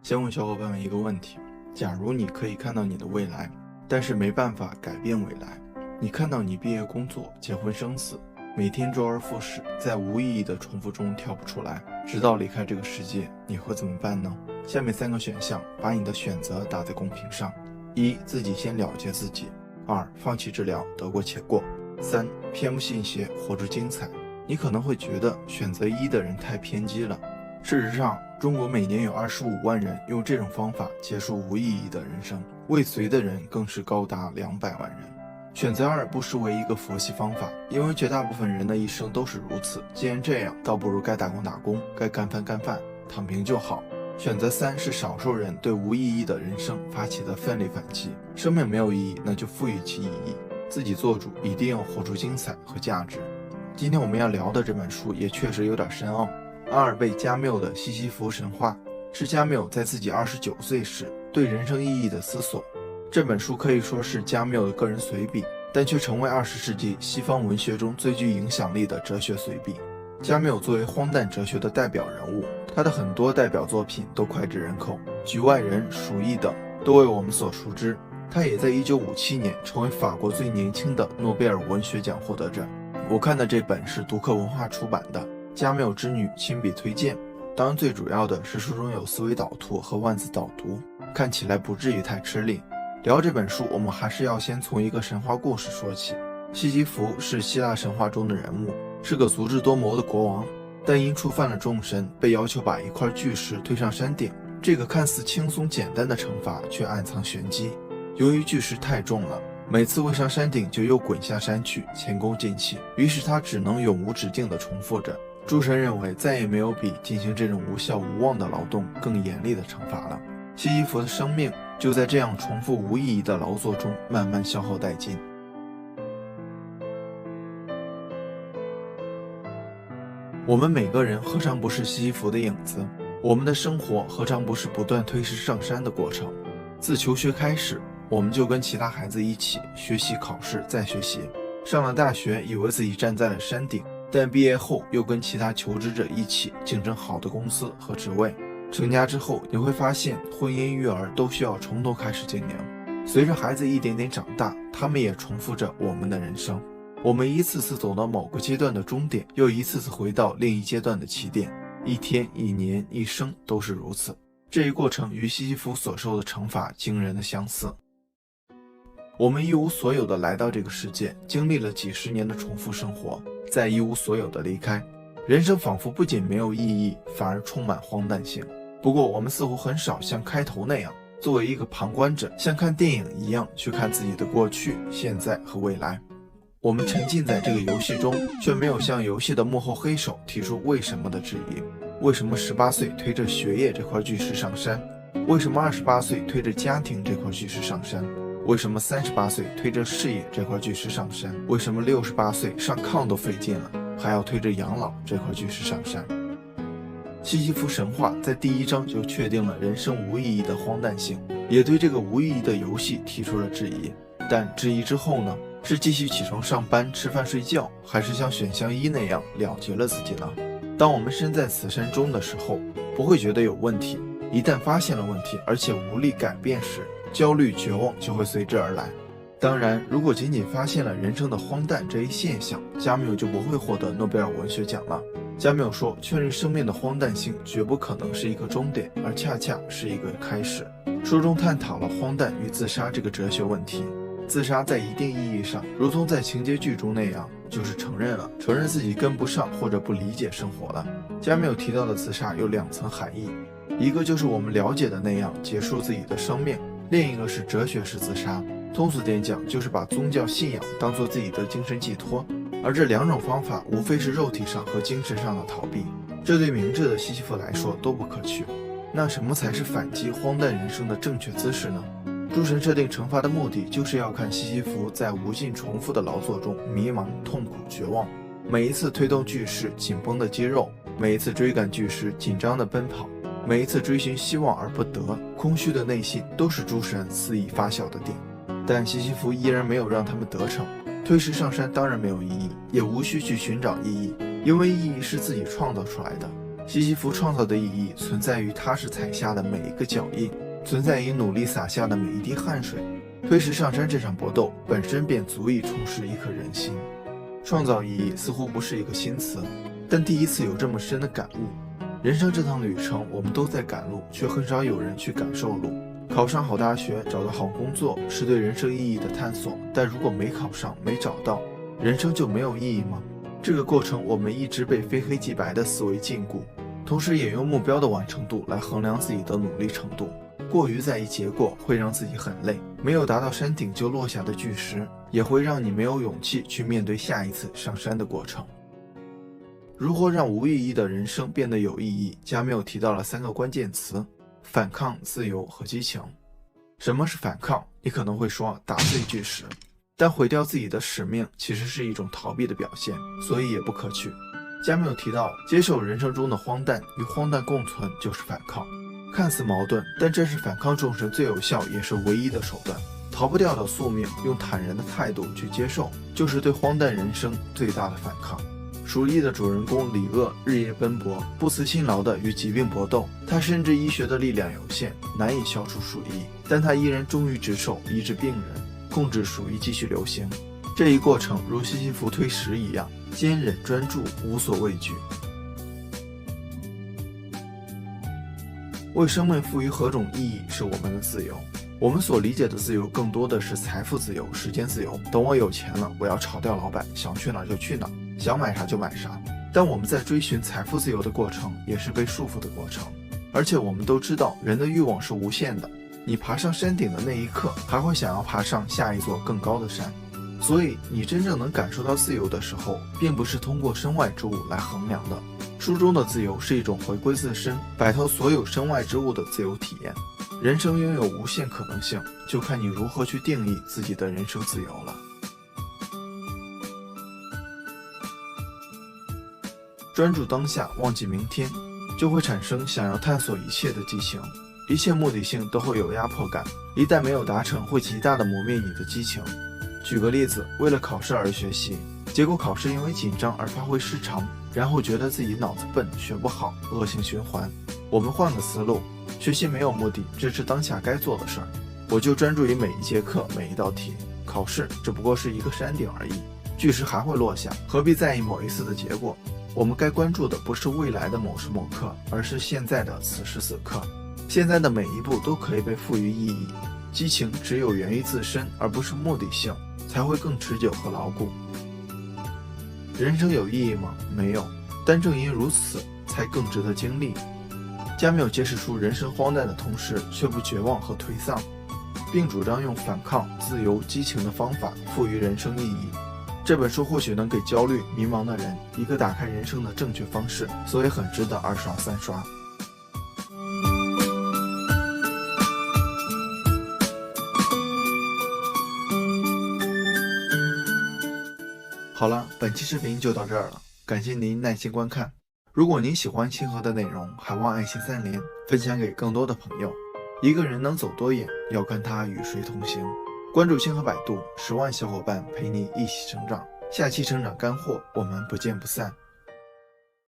先问小伙伴们一个问题：假如你可以看到你的未来，但是没办法改变未来，你看到你毕业、工作、结婚、生死，每天周而复始，在无意义的重复中跳不出来，直到离开这个世界，你会怎么办呢？下面3个选项，把你的选择打在公屏上。1. 自己先了解自己。2. 放弃治疗，得过且过。3. 偏不信邪，活出精彩。你可能会觉得选择1的人太偏激了。事实上，中国每年有25万人用这种方法结束无意义的人生，未遂的人更是高达200万人。选择2不失为一个佛系方法，因为绝大部分人的一生都是如此。既然这样，倒不如该打工打工，该干饭干饭，躺平就好。选择3是少数人对无意义的人生发起的奋力反击。生命没有意义，那就赋予其意义，自己做主，一定要活出精彩和价值。今天我们要聊的这本书也确实有点深奥。阿尔贝·加缪的《西西弗神话》是加缪在自己29岁时对人生意义的思索。这本书可以说是加缪的个人随笔，但却成为20世纪西方文学中最具影响力的哲学随笔。加缪作为荒诞哲学的代表人物，他的很多代表作品都脍炙人口，《局外人》《鼠疫》等都为我们所熟知。他也在1957年成为法国最年轻的诺贝尔文学奖获得者。我看的这本是读客文化出版的《加缪之女》亲笔推荐，当然最主要的是书中有思维导图和万字导读，看起来不至于太吃力。聊这本书，我们还是要先从一个神话故事说起。西西弗是希腊神话中的人物，是个足智多谋的国王，但因触犯了众神，被要求把一块巨石推上山顶。这个看似轻松简单的惩罚却暗藏玄机。由于巨石太重了，每次未上山顶就又滚下山去，前功尽弃，于是他只能永无止境地重复着。诸神认为再也没有比进行这种无效无望的劳动更严厉的惩罚了。西西弗的生命就在这样重复无意义的劳作中慢慢消耗殆尽。我们每个人何尝不是西西弗的影子？我们的生活何尝不是不断推石上山的过程？自求学开始，我们就跟其他孩子一起学习、考试、再学习。上了大学，以为自己站在了山顶，但毕业后又跟其他求职者一起竞争好的公司和职位。成家之后，你会发现婚姻育儿都需要从头开始经营。随着孩子一点点长大，他们也重复着我们的人生。我们一次次走到某个阶段的终点，又一次次回到另一阶段的起点。一天、一年、一生都是如此。这一过程与西西弗所受的惩罚惊人的相似。我们一无所有的来到这个世界，经历了几十年的重复生活，再一无所有的离开。人生仿佛不仅没有意义，反而充满荒诞性。不过我们似乎很少像开头那样，作为一个旁观者，像看电影一样去看自己的过去、现在和未来。我们沉浸在这个游戏中，却没有向游戏的幕后黑手提出为什么的质疑。为什么18岁推着学业这块巨石上山？为什么28岁推着家庭这块巨石上山？为什么38岁推着事业这块巨石上山？为什么68岁上炕都费劲了，还要推着养老这块巨石上山？西西弗神话在第1章就确定了人生无意义的荒诞性，也对这个无意义的游戏提出了质疑。但质疑之后呢？是继续起床上班、吃饭睡觉，还是像选项1那样了结了自己呢？当我们身在此山中的时候，不会觉得有问题，一旦发现了问题，而且无力改变时，焦虑、绝望就会随之而来。当然，如果仅仅发现了人生的荒诞这一现象，加缪就不会获得诺贝尔文学奖了。加缪说，确认生命的荒诞性绝不可能是一个终点，而恰恰是一个开始。书中探讨了荒诞与自杀这个哲学问题。自杀在一定意义上，如同在情节剧中那样，就是承认自己跟不上或者不理解生活了。加缪提到的自杀有2层含义，一个就是我们了解的那样结束自己的生命，另一个是哲学式自杀。通俗点讲，就是把宗教信仰当作自己的精神寄托，而这2种方法无非是肉体上和精神上的逃避，这对明智的西西弗来说都不可取。那什么才是反击荒诞人生的正确姿势呢？诸神设定惩罚的目的，就是要看西西弗在无尽重复的劳作中迷茫、痛苦、绝望。每一次推动巨石紧绷的肌肉，每一次追赶巨石紧张的奔跑，每一次追寻希望而不得，空虚的内心，都是诸神肆意发酵的点。但西西弗依然没有让他们得逞。推石上山当然没有意义，也无需去寻找意义，因为意义是自己创造出来的。西西弗创造的意义存在于踏实踩下的每一个脚印，存在于努力洒下的每一滴汗水。推石上山这场搏斗本身便足以充实一颗人心。创造意义似乎不是一个新词，但第一次有这么深的感悟。人生这趟旅程，我们都在赶路，却很少有人去感受路。考上好大学，找到好工作，是对人生意义的探索，但如果没考上，没找到，人生就没有意义吗？这个过程，我们一直被非黑即白的思维禁锢，同时也用目标的完成度来衡量自己的努力程度。过于在意结果会让自己很累，没有达到山顶就落下的巨石，也会让你没有勇气去面对下一次上山的过程。如何让无意义的人生变得有意义？加缪提到了3个关键词：反抗、自由和激情。什么是反抗？你可能会说打碎巨石，但毁掉自己的使命其实是一种逃避的表现，所以也不可取。加缪提到，接受人生中的荒诞，与荒诞共存就是反抗。看似矛盾，但这是反抗众生最有效也是唯一的手段。逃不掉的宿命，用坦然的态度去接受，就是对荒诞人生最大的反抗。鼠疫的主人公李鄂日夜奔波，不辞辛劳地与疾病搏斗。他深知医学的力量有限，难以消除鼠疫，但他依然忠于职守，医治病人，控制鼠疫继续流行。这一过程如西西弗推石一样，坚忍专注，无所畏惧。为生命赋予何种意义是我们的自由。我们所理解的自由更多的是财富自由、时间自由。等我有钱了，我要炒掉老板，想去哪儿就去哪儿，想买啥就买啥。但我们在追寻财富自由的过程，也是被束缚的过程。而且我们都知道，人的欲望是无限的。你爬上山顶的那一刻，还会想要爬上下一座更高的山。所以，你真正能感受到自由的时候，并不是通过身外之物来衡量的。书中的自由是一种回归自身，摆脱所有身外之物的自由体验。人生拥有无限可能性，就看你如何去定义自己的人生自由了。专注当下，忘记明天，就会产生想要探索一切的激情。一切目的性都会有压迫感，一旦没有达成，会极大的磨灭你的激情。举个例子，为了考试而学习，结果考试因为紧张而发挥失常，然后觉得自己脑子笨，学不好，恶性循环。我们换个思路，学习没有目的，这是当下该做的事儿。我就专注于每一节课，每一道题。考试只不过是一个山顶而已，巨石还会落下，何必在意某一次的结果？我们该关注的不是未来的某时某刻，而是现在的此时此刻。现在的每一步都可以被赋予意义。激情只有源于自身，而不是目的性，才会更持久和牢固。人生有意义吗？没有，但正因如此，才更值得经历。加缪揭示出人生荒诞的同时，却不绝望和颓丧，并主张用反抗、自由、激情的方法赋予人生意义。这本书或许能给焦虑、迷茫的人一个打开人生的正确方式，所以很值得2刷3刷。好了，本期视频就到这儿了，感谢您耐心观看。如果您喜欢清河的内容，还望爱心3连，分享给更多的朋友。一个人能走多远，要看他与谁同行。关注清河百度，10万小伙伴陪你一起成长。下期成长干货，我们不见不散。